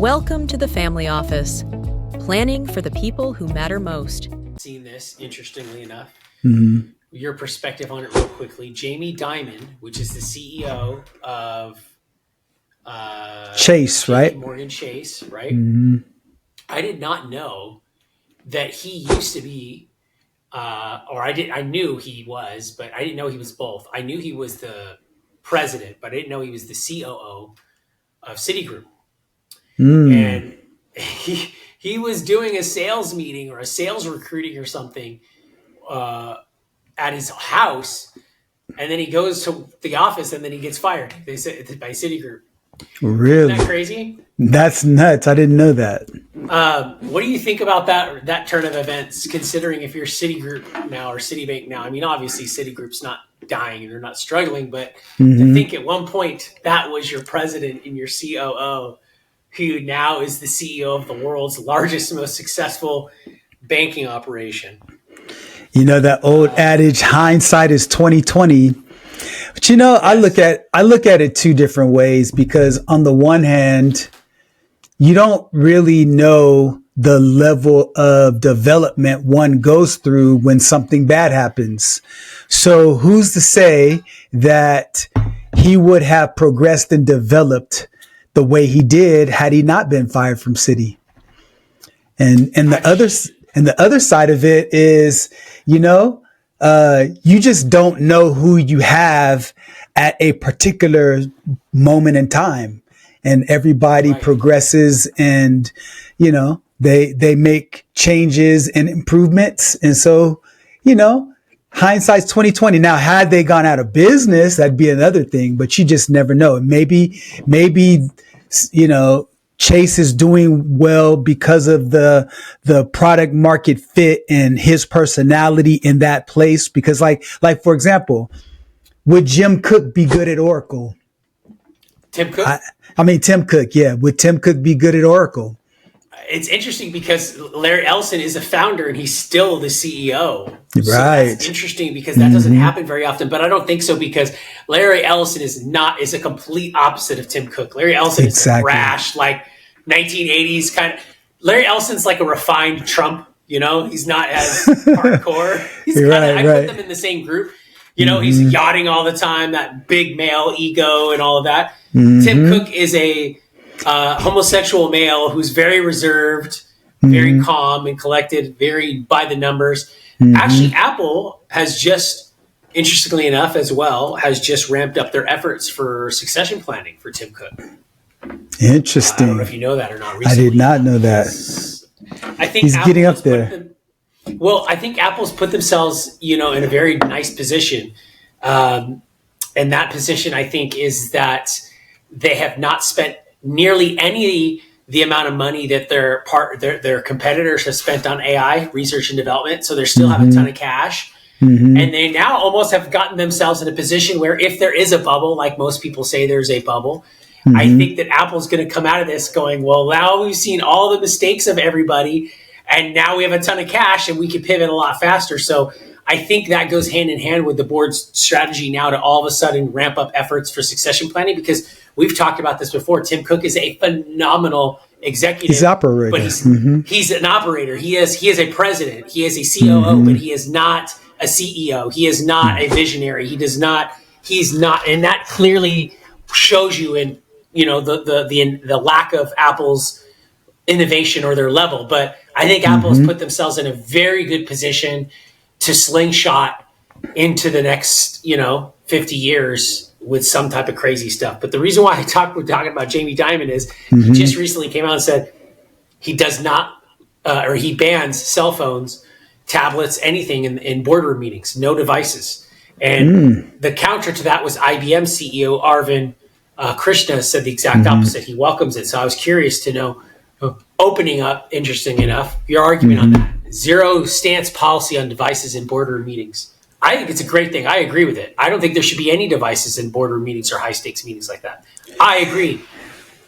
Welcome to the Family Office, planning for the people who matter most. Seen this, interestingly enough. Mm-hmm. Your perspective on it real quickly. Jamie Dimon, which is the CEO of Chase, right? Morgan Chase, right? Mm-hmm. I did not know that he used to be, I knew he was, but I didn't know he was both. I knew he was the president, but I didn't know he was the COO of Citigroup. And he was doing a sales meeting or a sales recruiting or something at his house, and then he goes to the office and then he gets fired. They said by Citigroup. Really? Isn't that crazy? That's nuts. I didn't know that. What do you think about that turn of events, considering if you're Citigroup now or Citibank now? I mean, obviously Citigroup's not dying and they're not struggling, but to think at one point that was your president and your COO, who now is the CEO of the world's largest, most successful banking operation. You know that old adage, hindsight is 2020. But you know, yes. I look at it two different ways, because on the one hand, you don't really know the level of development one goes through when something bad happens. So who's to say that he would have progressed and developed the way he did had he not been fired from Citi? And the other side of it is, you know, you just don't know who you have at a particular moment in time, and everybody progresses, and you know they make changes and improvements, and so you know. Hindsight's 2020. Now, had they gone out of business, that'd be another thing, but you just never know. Maybe, you know, Chase is doing well because of the product market fit and his personality in that place. Because like, for example, would Jim Cook be good at Oracle? Tim Cook? Tim Cook. Yeah. Would Tim Cook be good at Oracle? It's interesting because Larry Ellison is a founder and he's still the CEO. So right. That's interesting because that doesn't happen very often, but I don't think so, because Larry Ellison is a complete opposite of Tim Cook. Larry Ellison is a brash, like 1980s kind of. Larry Ellison's like a refined Trump, you know, he's not as hardcore. He's I put them in the same group. You know, he's yachting all the time, that big male ego and all of that. Tim Cook is a homosexual male who's very reserved, very calm and collected, very by the numbers. Actually, Apple has just, interestingly enough as well, has just ramped up their efforts for succession planning for Tim Cook. Interesting. I don't know if you know that or not recently. I did not know that. I think he's getting up there. I think Apple's put themselves, you know, in a very nice position. And that position, I think, is that they have not spent nearly the amount of money that their competitors have spent on AI research and development. So they still have a ton of cash. And they now almost have gotten themselves in a position where if there is a bubble, like most people say there's a bubble, I think that Apple's going to come out of this going, well, now we've seen all the mistakes of everybody, and now we have a ton of cash and we can pivot a lot faster. So I think that goes hand in hand with the board's strategy now to all of a sudden ramp up efforts for succession planning, because we've talked about this before. Tim Cook is a phenomenal executive. He's operator. But he's an operator. He is a president. He is a COO, but he is not a CEO. He is not a visionary. He's not, and that clearly shows you in, you know, the lack of Apple's innovation or their level. But I think Apple has put themselves in a very good position to slingshot into the next, you know, 50 years with some type of crazy stuff. But the reason why we're talking about Jamie Dimon is he just recently came out and said he does not, or he bans cell phones, tablets, anything in boardroom meetings, no devices. And the counter to that was IBM CEO Arvind Krishna said the exact opposite. He welcomes it. So I was curious to know, opening up, interesting enough, your argument on that. Zero stance policy on devices in boardroom meetings. I think it's a great thing. I agree with it. I don't think there should be any devices in boardroom meetings or high stakes meetings like that. I agree.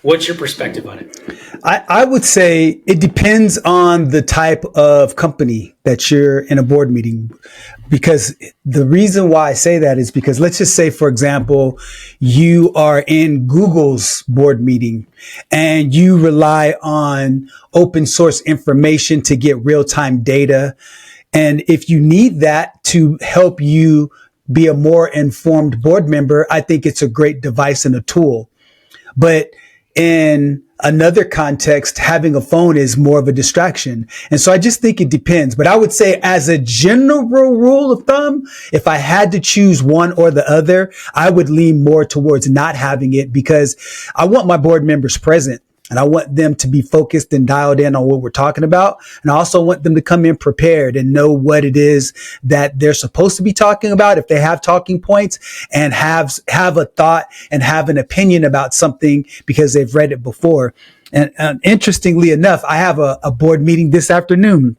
What's your perspective on it? I would say it depends on the type of company that you're in a board meeting. Because the reason why I say that is because let's just say, for example, you are in Google's board meeting and you rely on open source information to get real time data. And if you need that to help you be a more informed board member, I think it's a great device and a tool. But in another context, having a phone is more of a distraction. And so I just think it depends. But I would say as a general rule of thumb, if I had to choose one or the other, I would lean more towards not having it because I want my board members present. And I want them to be focused and dialed in on what we're talking about. And I also want them to come in prepared and know what it is that they're supposed to be talking about if they have talking points and have a thought and have an opinion about something because they've read it before. And interestingly enough, I have a board meeting this afternoon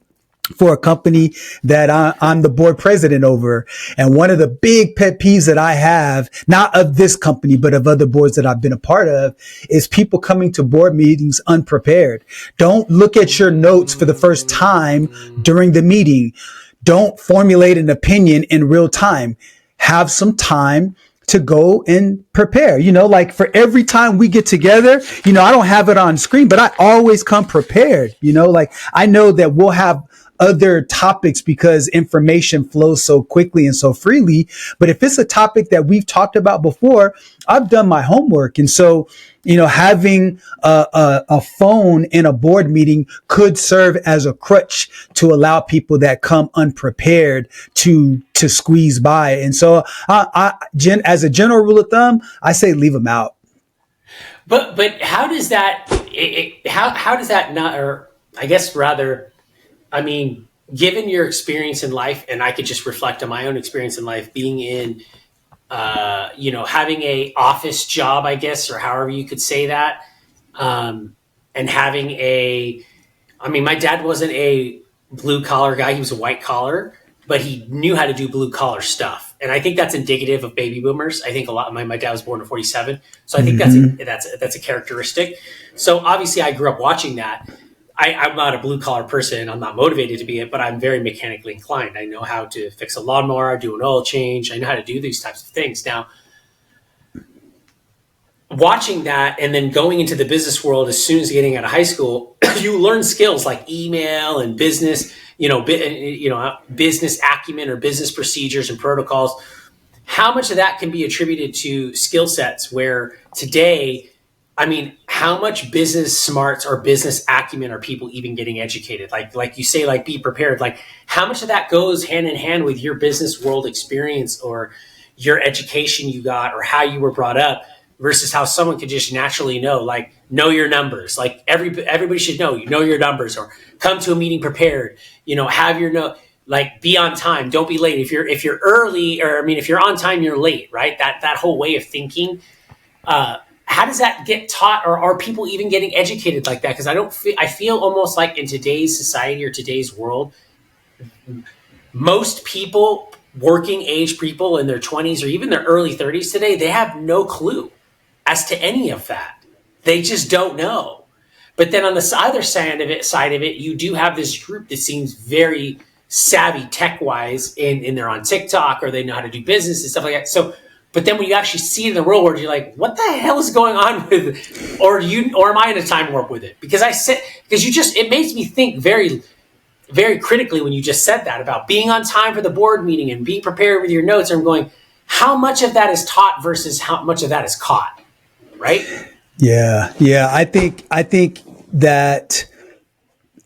for a company that I'm the board president over. And one of the big pet peeves that I have, not of this company, but of other boards that I've been a part of, is people coming to board meetings unprepared. Don't look at your notes for the first time during the meeting. Don't formulate an opinion in real time. Have some time to go and prepare. Like for every time we get together, I don't have it on screen, but I always come prepared. Like I know that we'll have other topics because information flows so quickly and so freely. But if it's a topic that we've talked about before, I've done my homework. And so, having a phone in a board meeting could serve as a crutch to allow people that come unprepared to squeeze by. And so as a general rule of thumb, I say leave them out. But how does that, how does that not, or I guess rather, I mean, given your experience in life, and I could just reflect on my own experience in life, being in, having a office job, I guess, or however you could say that, and having my dad wasn't a blue collar guy; he was a white collar, but he knew how to do blue collar stuff, and I think that's indicative of baby boomers. I think a lot. My dad was born in '47, so I think that's a characteristic. So obviously, I grew up watching that. I'm not a blue collar person. I'm not motivated to be it, but I'm very mechanically inclined. I know how to fix a lawnmower, do an oil change. I know how to do these types of things. Now, watching that and then going into the business world as soon as getting out of high school, you learn skills like email and business, business acumen or business procedures and protocols. How much of that can be attributed to skill sets where today, how much business smarts or business acumen are people even getting educated? Like you say, like be prepared. Like how much of that goes hand in hand with your business world experience or your education you got or how you were brought up versus how someone could just naturally know your numbers. Like everybody should know your numbers or come to a meeting prepared. Have your be on time. Don't be late. If you're early or if you're on time, you're late. Right? That whole way of thinking. How does that get taught, or are people even getting educated like that? Because I feel almost like in today's society or today's world, most people, working age people in their 20s or even their early 30s today, they have no clue as to any of that. They just don't know. But then on the other side of it, you do have this group that seems very savvy tech-wise, and they're on TikTok or they know how to do business and stuff like that. So. But then when you actually see it in the real world, you're like, what the hell is going on with it? Or am I in a time warp with it? Because it makes me think very, very critically when you just said that about being on time for the board meeting and being prepared with your notes. And I'm going, how much of that is taught versus how much of that is caught? Right? Yeah. I think that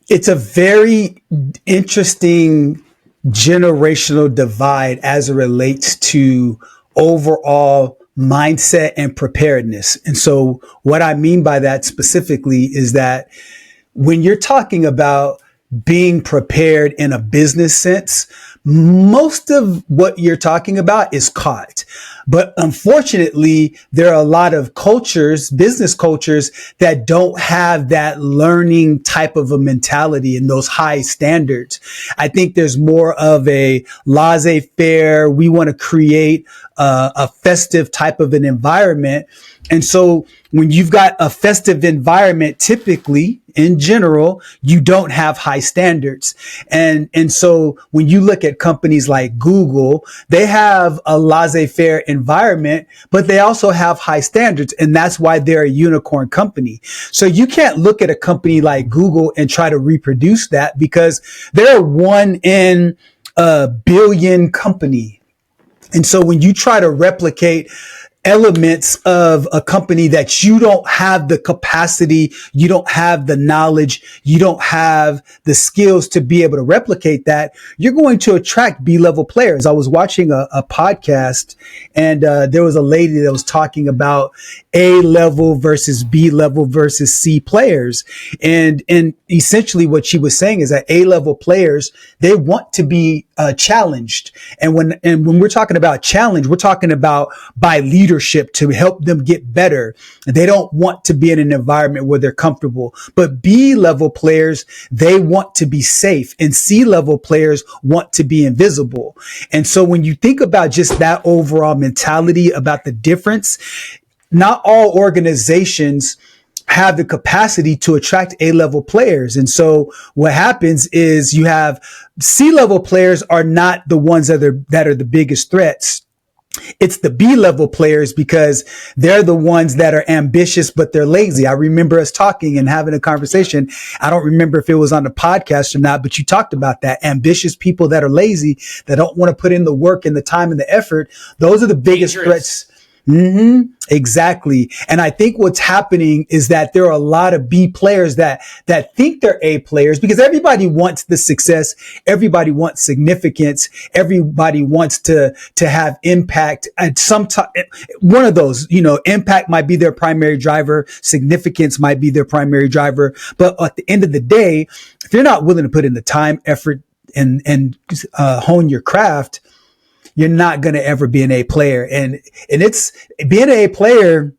it's a very interesting generational divide as it relates to overall mindset and preparedness. And so what I mean by that specifically is that when you're talking about being prepared in a business sense, most of what you're talking about is caught. But unfortunately, there are a lot of cultures, business cultures, that don't have that learning type of a mentality and those high standards. I think there's more of a laissez-faire. We want to create a festive type of an environment. And so when you've got a festive environment, typically in general, you don't have high standards. And so when you look at companies like Google, they have a laissez-faire environment, but they also have high standards. And that's why they're a unicorn company. So you can't look at a company like Google and try to reproduce that, because they're a 1 in a billion company. And so when you try to replicate elements of a company that you don't have the capacity, you don't have the knowledge, you don't have the skills to be able to replicate that, you're going to attract B-level players. I was watching a podcast, and there was a lady that was talking about A-level versus B-level versus C players. And essentially what she was saying is that A-level players, they want to be challenged. And when we're talking about challenge, we're talking about by leadership to help them get better. They don't want to be in an environment where they're comfortable. But B-level players, they want to be safe, and C-level players want to be invisible. And so when you think about just that overall mentality about the difference, not all organizations have the capacity to attract A-level players. And so what happens is you have C-level players are not the ones that are the biggest threats. It's the B-level players, because they're the ones that are ambitious, but they're lazy. I remember us talking and having a conversation. I don't remember if it was on the podcast or not, but you talked about that. Ambitious people that are lazy, that don't want to put in the work and the time and the effort. Those are the biggest threats. Exactly. And I think what's happening is that there are a lot of B players that think they're A players, because everybody wants the success. Everybody wants significance. Everybody wants to have impact at some time. One of those, impact might be their primary driver. Significance might be their primary driver. But at the end of the day, if you're not willing to put in the time, effort, and hone your craft, you're not going to ever be an A player. And it's being an A player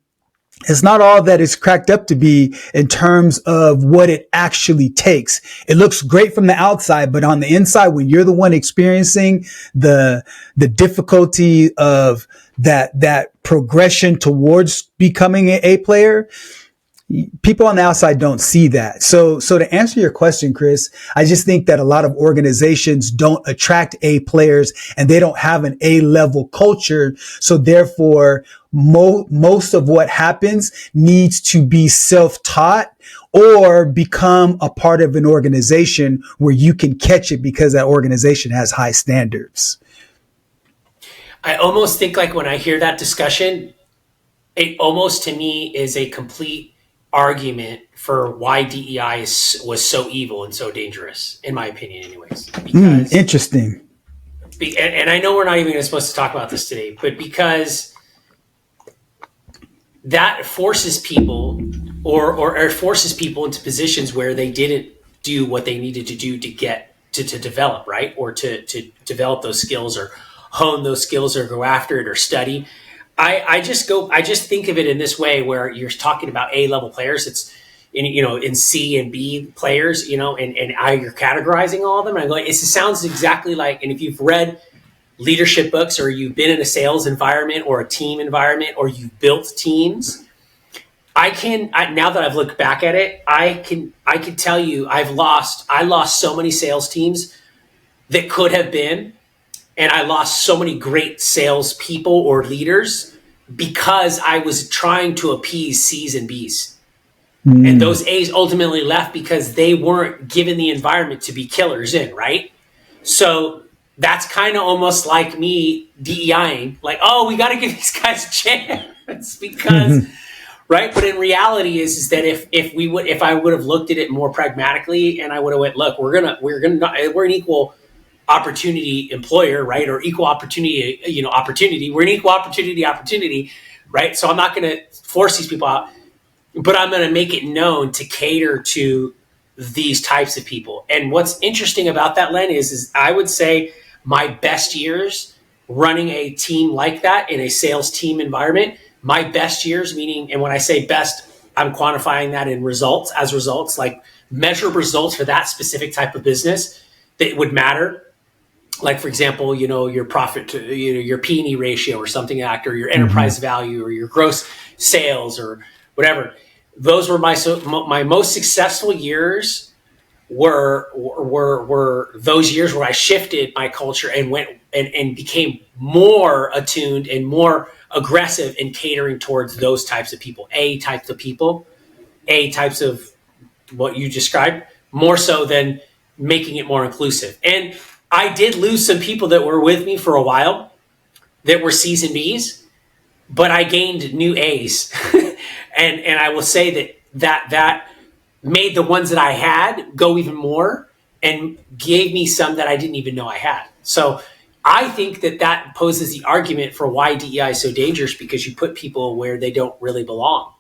is not all that it's cracked up to be in terms of what it actually takes. It looks great from the outside, but on the inside, when you're the one experiencing the difficulty of that progression towards becoming an A player, people on the outside don't see that. So to answer your question, Chris, I just think that a lot of organizations don't attract A players, and they don't have an A-level culture. So therefore, most of what happens needs to be self-taught or become a part of an organization where you can catch it, because that organization has high standards. I almost think, like, when I hear that discussion, it almost to me is a complete argument for why DEI was so evil and so dangerous, in my opinion, anyways. Because, interesting. And I know we're not even supposed to talk about this today, but because that forces people or forces people into positions where they didn't do what they needed to do to get to develop, right? Or to develop those skills, or hone those skills, or go after it, or study. I just think of it in this way, where you're talking about A-level players. It's in C and B players, and you're categorizing all of them. And I'm going, it sounds exactly like, and if you've read leadership books, or you've been in a sales environment or a team environment, or you've built teams, now that I've looked back at it, I can tell you I lost so many sales teams that could have been. And I lost so many great sales people or leaders because I was trying to appease C's and B's. And those A's ultimately left because they weren't given the environment to be killers in, right? So that's kind of almost like me DEIing, like, oh, we got to give these guys a chance because, right? But in reality is that if I would have looked at it more pragmatically, and I would have went, look, we're an equal opportunity employer, right? Or equal opportunity, opportunity. We're an equal opportunity, right? So I'm not going to force these people out, but I'm going to make it known to cater to these types of people. And what's interesting about that, Len, is I would say my best years running a team like that in a sales team environment. My best years, meaning, and when I say best, I'm quantifying that in results, like measurable results for that specific type of business that would matter. Like, for example, your profit to, your P&E ratio or something like that, or your enterprise value or your gross sales or whatever. Those were my most successful years were those years where I shifted my culture and went and became more attuned and more aggressive in catering towards those types of people, types of what you described, more so than making it more inclusive. And I did lose some people that were with me for a while that were C's and B's, but I gained new A's. and I will say that made the ones that I had go even more and gave me some that I didn't even know I had. So I think that poses the argument for why DEI is so dangerous, because you put people where they don't really belong.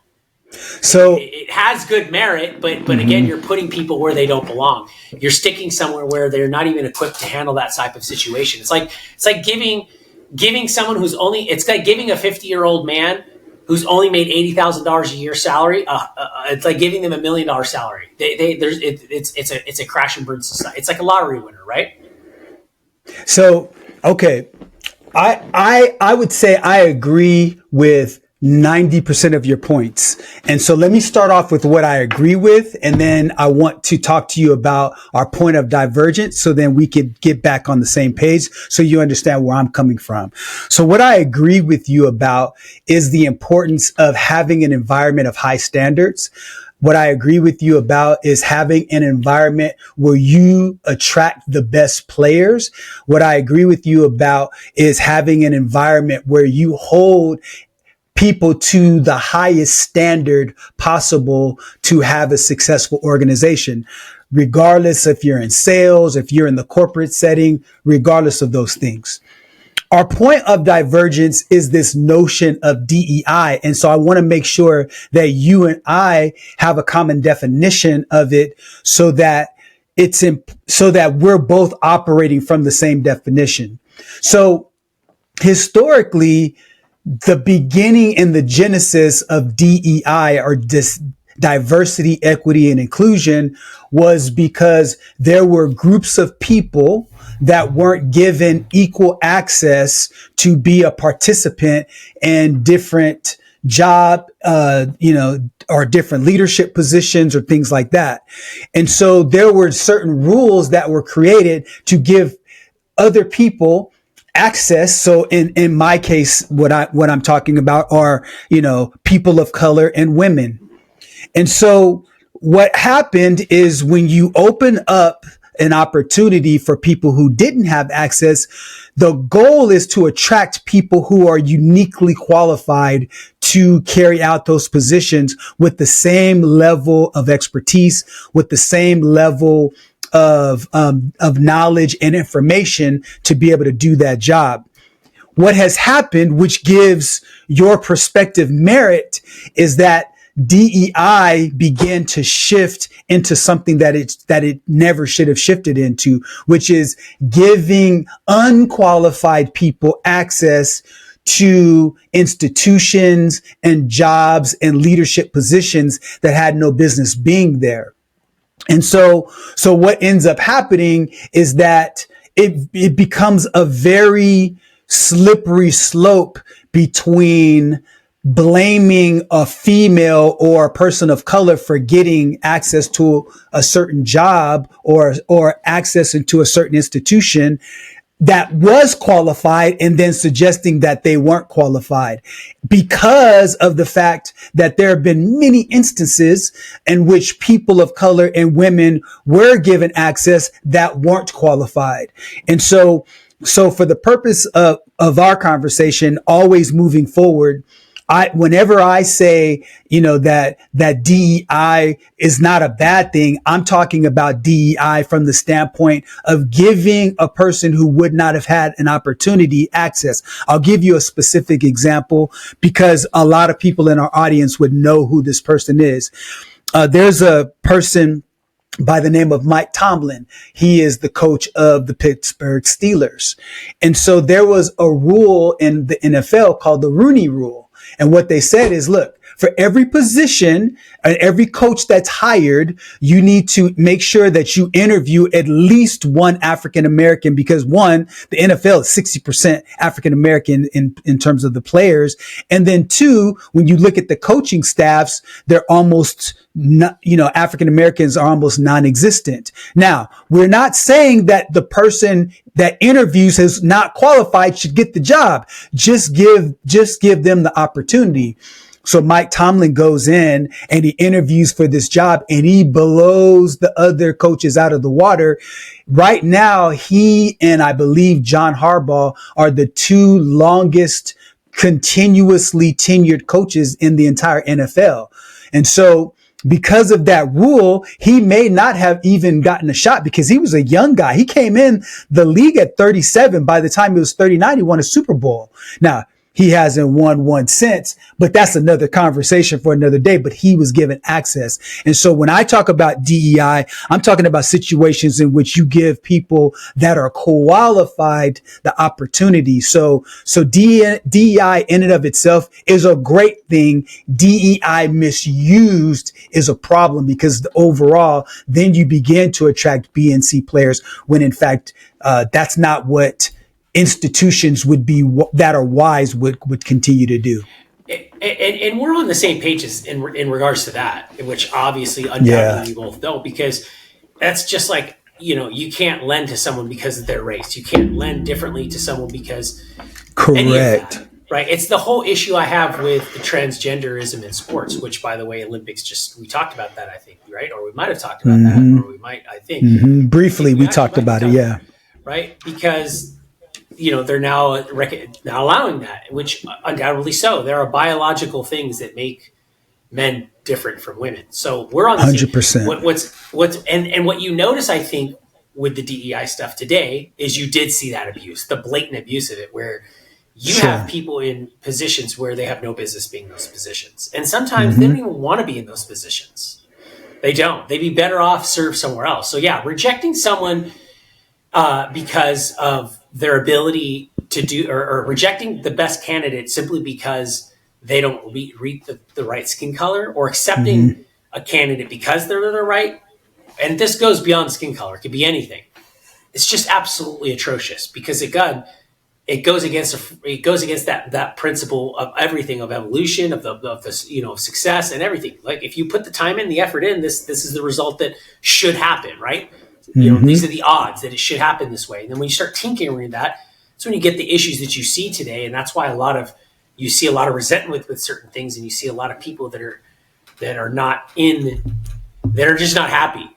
So it has good merit, but again, you're putting people where they don't belong. You're sticking somewhere where they're not even equipped to handle that type of situation. It's like giving someone it's like giving a 50-year-old man who's only made $80,000 a year salary. It's like giving them $1 million salary. It's a crash and burn society. It's like a lottery winner, right? So, okay. I would say I agree with 90% of your points. And so let me start off with what I agree with, and then I want to talk to you about our point of divergence, so then we could get back on the same page so you understand where I'm coming from. So what I agree with you about is the importance of having an environment of high standards. What I agree with you about is having an environment where you attract the best players. What I agree with you about is having an environment where you hold people to the highest standard possible to have a successful organization, regardless if you're in sales, if you're in the corporate setting, regardless of those things. Our point of divergence is this notion of DEI. And so I want to make sure that you and I have a common definition of it, so that so that we're both operating from the same definition. So historically, the beginning and the genesis of DEI, or diversity, equity, and inclusion, was because there were groups of people that weren't given equal access to be a participant in different job, or different leadership positions or things like that. And so there were certain rules that were created to give other people access. So in my case, what I'm talking about are, people of color and women. And so what happened is, when you open up an opportunity for people who didn't have access, the goal is to attract people who are uniquely qualified to carry out those positions with the same level of expertise, with the same level of knowledge and information to be able to do that job. What has happened, which gives your perspective merit, is that DEI began to shift into something that it never should have shifted into, which is giving unqualified people access to institutions and jobs and leadership positions that had no business being there. And so what ends up happening is that it becomes a very slippery slope between blaming a female or a person of color for getting access to a certain job or access into a certain institution that was qualified, and then suggesting that they weren't qualified, because of the fact that there have been many instances in which people of color and women were given access that weren't qualified. And so for the purpose of our conversation, always moving forward, whenever I say, that DEI is not a bad thing, I'm talking about DEI from the standpoint of giving a person who would not have had an opportunity access. I'll give you a specific example, because a lot of people in our audience would know who this person is. There's a person by the name of Mike Tomlin. He is the coach of the Pittsburgh Steelers. And so there was a rule in the NFL called the Rooney Rule. And what they said is, look, for every position and every coach that's hired, you need to make sure that you interview at least one African American, because one, the NFL is 60% African American in terms of the players. And then two, when you look at the coaching staffs, they're almost not, African Americans are almost non-existent. Now, we're not saying that the person that interviews has not qualified should get the job. Just give them the opportunity. So Mike Tomlin goes in and he interviews for this job and he blows the other coaches out of the water. Right now, he and I believe John Harbaugh are the two longest continuously tenured coaches in the entire NFL. And so because of that rule, he may not have even gotten a shot because he was a young guy. He came in the league at 37. By the time he was 39, he won a Super Bowl. Now, he hasn't won one since, but that's another conversation for another day. But he was given access. And so when I talk about DEI, I'm talking about situations in which you give people that are qualified the opportunity. So DEI in and of itself is a great thing. DEI misused is a problem because overall, then you begin to attract B and C players when in fact, that's not what institutions would be that are wise would continue to do. And we're on the same pages in regards to that, which obviously undoubtedly we both know, because that's just like, you can't lend to someone because of their race. You can't lend differently to someone because correct. Right. It's the whole issue I have with the transgenderism in sports, which, by the way, Olympics we talked about that, I think, right? Or we might have talked about that, or we might, I think. Briefly, we talked about it, yeah. Right? Because they're now allowing that, which undoubtedly so. There are biological things that make men different from women. So we're on the 100%. And what you notice, I think, with the DEI stuff today is you did see that abuse, the blatant abuse of it, where you have people in positions where they have no business being in those positions. And sometimes they don't even want to be in those positions. They don't. They'd be better off served somewhere else. So yeah, rejecting someone because of their ability to do, or rejecting the best candidate simply because they don't read the right skin color, or accepting a candidate because they're the right. And this goes beyond skin color. It could be anything. It's just absolutely atrocious because it goes against that principle of everything, of evolution, of the success and everything. Like if you put the time in, the effort in, this is the result that should happen, right? These are the odds that it should happen this way. And then when you start tinkering with that, that's when you get the issues that you see today. And that's why you see a lot of resentment with certain things, and you see a lot of people that are just not happy.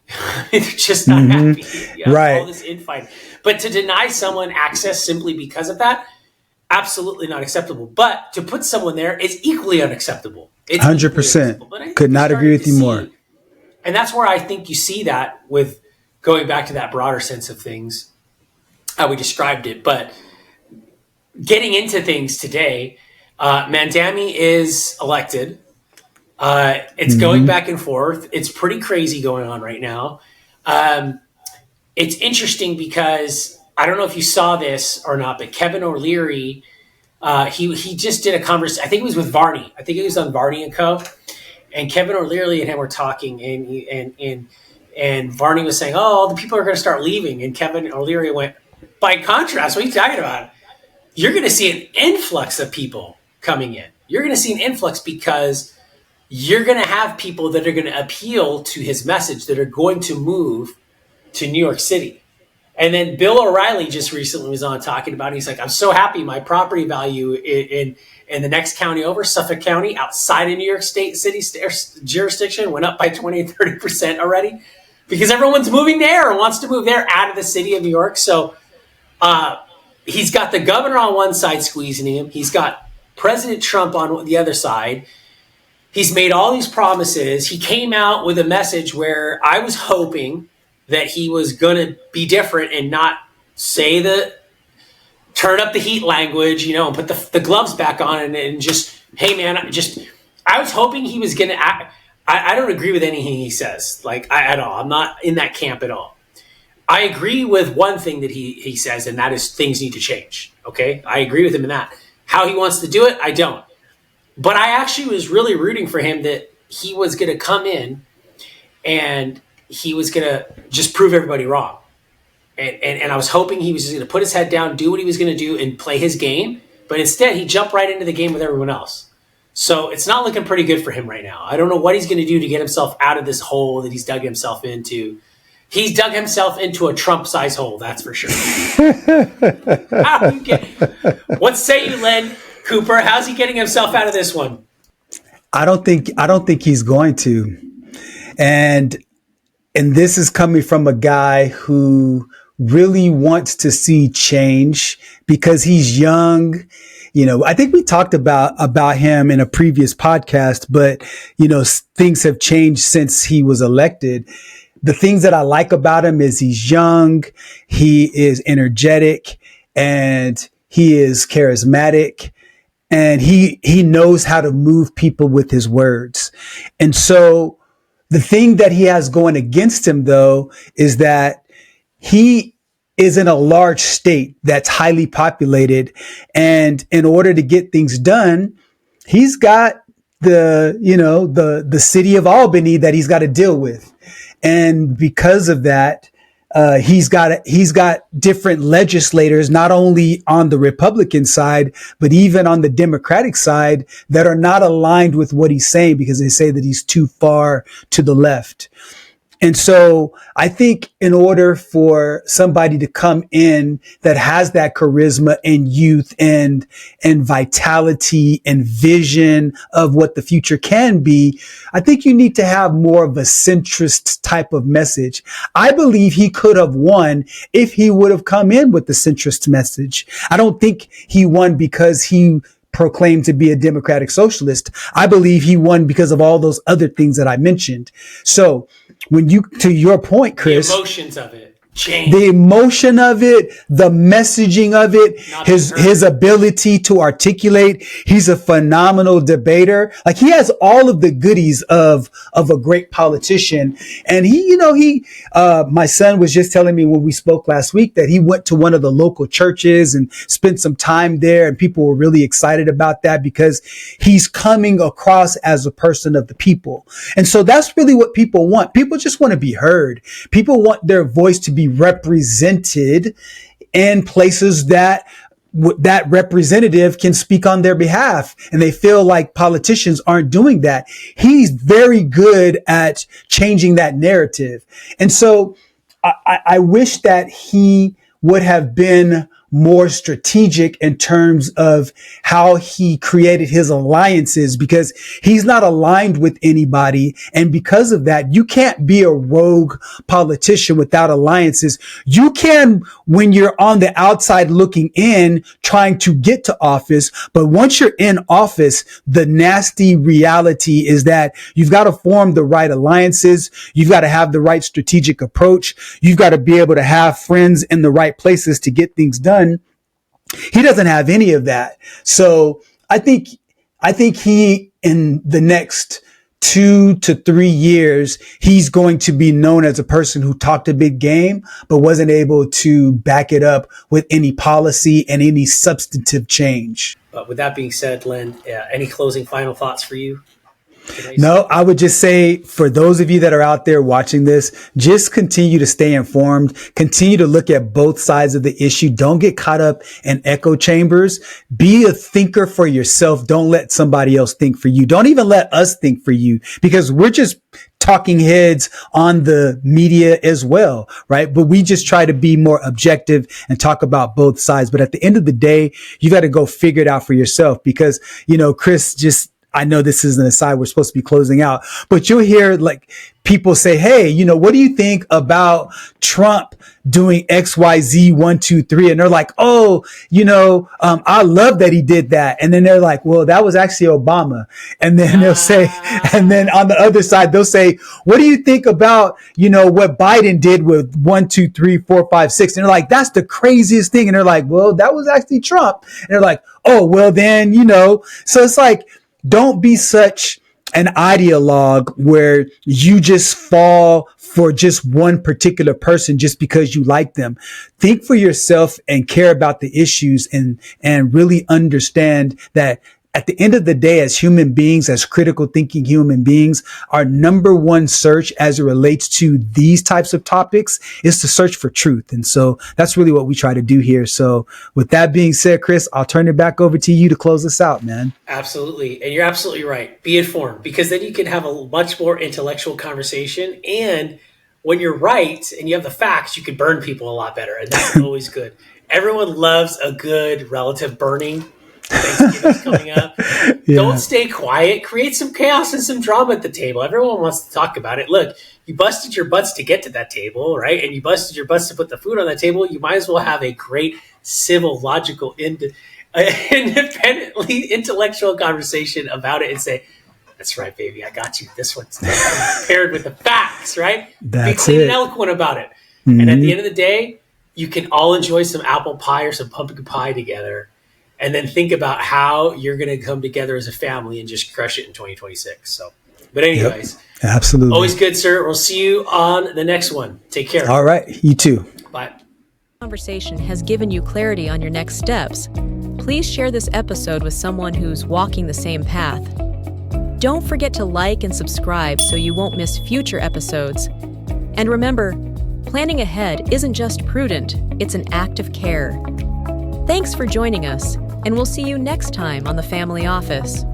They're just not happy. Right. All this infighting. But to deny someone access simply because of that, absolutely not acceptable. But to put someone there is equally unacceptable. It's 100%. Could not agree with you more. And that's where I think you see that with going back to that broader sense of things, how we described it. But getting into things today, Mandami is elected. It's going back and forth. It's pretty crazy going on right now. It's interesting because I don't know if you saw this or not, but Kevin O'Leary, he just did a conversation. I think it was with Varney. I think it was on Varney and Co. And Kevin O'Leary and him were talking, and Varney was saying, "Oh, all the people are going to start leaving." And Kevin O'Leary went, "By contrast, what are you talking about? You're going to see an influx of people coming in. You're going to see an influx because you're going to have people that are going to appeal to his message, that are going to move to New York City." And then Bill O'Reilly just recently was on talking about it. He's like, "I'm so happy my property value in the next county over, Suffolk County, outside of New York State City jurisdiction, went up by 20 and 30% already because everyone's moving there and wants to move there out of the city of New York." So he's got the governor on one side squeezing him. He's got President Trump on the other side. He's made all these promises. He came out with a message where I was hoping that he was going to be different and not say turn up the heat language, and put the gloves back on and just, hey man, I was hoping he was going to I don't agree with anything he says, like at all. I'm not in that camp at all. I agree with one thing that he says, and that is things need to change. Okay, I agree with him in that. How he wants to do it, I don't. But I actually was really rooting for him that he was going to come in and he was going to just prove everybody wrong. And I was hoping he was just going to put his head down, do what he was going to do, and play his game. But instead, he jumped right into the game with everyone else. So it's not looking pretty good for him right now. I don't know what he's going to do to get himself out of this hole that he's dug himself into. He's dug himself into a Trump-sized hole, that's for sure. What say you, Len Cooper? How's he getting himself out of this one? I don't think he's going to. And this is coming from a guy who really wants to see change because he's young. I think we talked about him in a previous podcast, but, things have changed since he was elected. The things that I like about him is he's young, he is energetic, and he is charismatic, and he knows how to move people with his words. And so the thing that he has going against him, though, is that he is in a large state that's highly populated. And in order to get things done, he's got the city of Albany that he's got to deal with. And because of that, he's got different legislators, not only on the Republican side, but even on the Democratic side, that are not aligned with what he's saying because they say that he's too far to the left. And so I think in order for somebody to come in that has that charisma and youth and vitality and vision of what the future can be, I think you need to have more of a centrist type of message. I believe he could have won if he would have come in with the centrist message. I don't think he won because he proclaimed to be a democratic socialist. I believe he won because of all those other things that I mentioned. So to your point, Chris, the emotions of it change. The emotion of it, the messaging of it, his ability to articulate. He's a phenomenal debater. Like he has all of the goodies of a great politician. And my son was just telling me when we spoke last week that he went to one of the local churches and spent some time there. And people were really excited about that because he's coming across as a person of the people. And so that's really what people want. People just want to be heard. People want their voice to be represented in places that representative can speak on their behalf. And they feel like politicians aren't doing that. He's very good at changing that narrative. And so I wish that he would have been more strategic in terms of how he created his alliances, because he's not aligned with anybody. And because of that, you can't be a rogue politician without alliances. You can when you're on the outside looking in, trying to get to office. But once you're in office, the nasty reality is that you've got to form the right alliances. You've got to have the right strategic approach. You've got to be able to have friends in the right places to get things done. He doesn't have any of that. So I think he, in the next 2 to 3 years, he's going to be known as a person who talked a big game, but wasn't able to back it up with any policy and any substantive change. But with that being said, Len, any closing final thoughts for you? No, I would just say for those of you that are out there watching this, just continue to stay informed, continue to look at both sides of the issue. Don't get caught up in echo chambers. Be a thinker for yourself. Don't let somebody else think for you. Don't even let us think for you, because we're just talking heads on the media as well, right? But we just try to be more objective and talk about both sides. But at the end of the day, you got to go figure it out for yourself, because, Chris, I know this is an aside, we're supposed to be closing out, but you'll hear like people say, hey, what do you think about Trump doing XYZ 1, 2, 3? And they're like, oh, I love that he did that. And then they're like, well, that was actually Obama. And then they'll say, and then on the other side, they'll say, what do you think about, what Biden did with 1, 2, 3, 4, 5, 6? And they're like, that's the craziest thing. And they're like, well, that was actually Trump. And they're like, oh, well then, so it's like, don't be such an ideologue where you just fall for just one particular person just because you like them. Think for yourself and care about the issues and really understand that at the end of the day, as human beings, as critical thinking human beings, our number one search as it relates to these types of topics is to search for truth. And so that's really what we try to do here. So with that being said, Chris, I'll turn it back over to you to close us out, man. Absolutely. And you're absolutely right. Be informed, because then you can have a much more intellectual conversation. And when you're right and you have the facts, you can burn people a lot better. And that's always good. Everyone loves a good relative burning. Thanksgiving's coming up. Yeah. Don't stay quiet. Create some chaos and some drama at the table. Everyone wants to talk about it. Look, you busted your butts to get to that table, right? And you busted your butts to put the food on that table. You might as well have a great civil, logical, independently intellectual conversation about it and say, that's right, baby. I got you. This one's paired with the facts, right? Be clean and eloquent about it. Mm-hmm. And at the end of the day, you can all enjoy some apple pie or some pumpkin pie together. And then think about how you're going to come together as a family and just crush it in 2026. So, but anyways, yep, absolutely. Always good, sir. We'll see you on the next one. Take care. All right. You too. Bye. Conversation has given you clarity on your next steps. Please share this episode with someone who's walking the same path. Don't forget to like and subscribe so you won't miss future episodes. And remember, planning ahead isn't just prudent, it's an act of care. Thanks for joining us, and we'll see you next time on The Family Office.